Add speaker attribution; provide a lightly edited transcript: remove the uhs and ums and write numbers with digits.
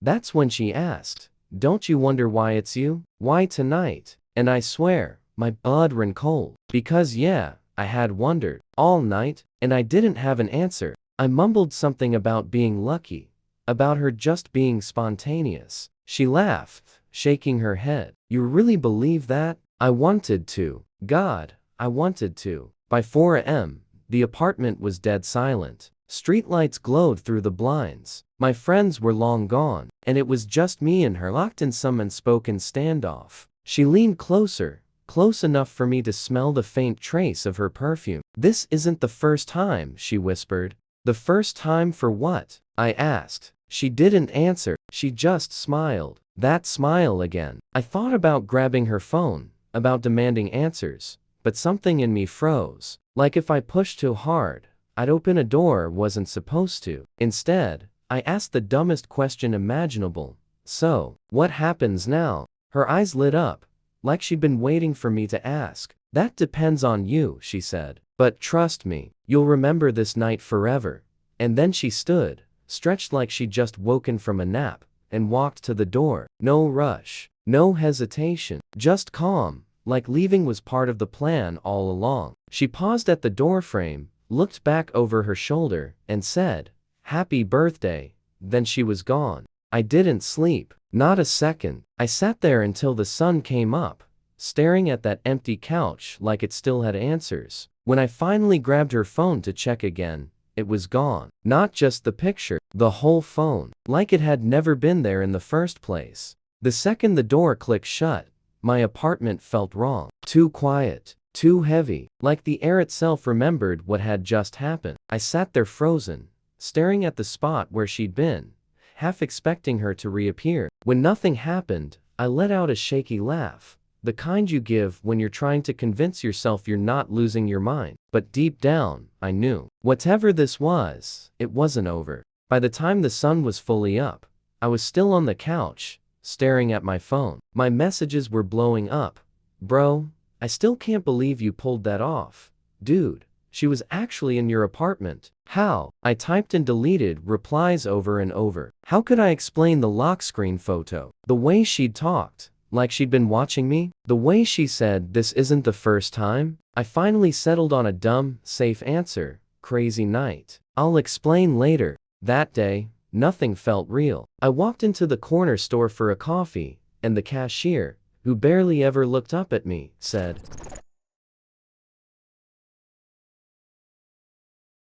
Speaker 1: That's when she asked, "Don't you wonder why it's you? Why tonight?" And I swear, my blood ran cold. Because yeah, I had wondered all night, and I didn't have an answer. I mumbled something about being lucky, about her just being spontaneous. She laughed, shaking her head. "You really believe that?" I wanted to. God, I wanted to. By 4 a.m., the apartment was dead silent. Streetlights glowed through the blinds. My friends were long gone, and it was just me and her locked in some unspoken standoff. She leaned closer, close enough for me to smell the faint trace of her perfume. "This isn't the first time," she whispered. "The first time for what?" I asked. She didn't answer, she just smiled. That smile again. I thought about grabbing her phone, about demanding answers, but something in me froze. Like if I pushed too hard, I'd open a door wasn't supposed to. Instead, I asked the dumbest question imaginable. "So, what happens now?" Her eyes lit up, like she'd been waiting for me to ask. "That depends on you," she said. "But trust me, you'll remember this night forever." And then she stood, stretched like she'd just woken from a nap, and walked to the door. No rush, no hesitation, just calm, like leaving was part of the plan all along. She paused at the doorframe, looked back over her shoulder, and said, "Happy birthday." Then she was gone. I didn't sleep, not a second. I sat there until the sun came up, staring at that empty couch like it still had answers. When I finally grabbed her phone to check again, it was gone. Not just the picture, the whole phone, like it had never been there in the first place. The second the door clicked shut, my apartment felt wrong. Too quiet, too heavy, like the air itself remembered what had just happened. I sat there frozen, staring at the spot where she'd been, half expecting her to reappear. When nothing happened, I let out a shaky laugh, the kind you give when you're trying to convince yourself you're not losing your mind. But deep down, I knew, whatever this was, it wasn't over. By the time the sun was fully up, I was still on the couch, staring at my phone. My messages were blowing up. "Bro, I still can't believe you pulled that off. Dude, she was actually in your apartment. How?" I typed and deleted replies over and over. How could I explain the lock screen photo? The way she'd talked, like she'd been watching me? The way she said, "This isn't the first time?" I finally settled on a dumb, safe answer. "Crazy night. I'll explain later." That day, nothing felt real. I walked into the corner store for a coffee, and the cashier, who barely ever looked up at me, said,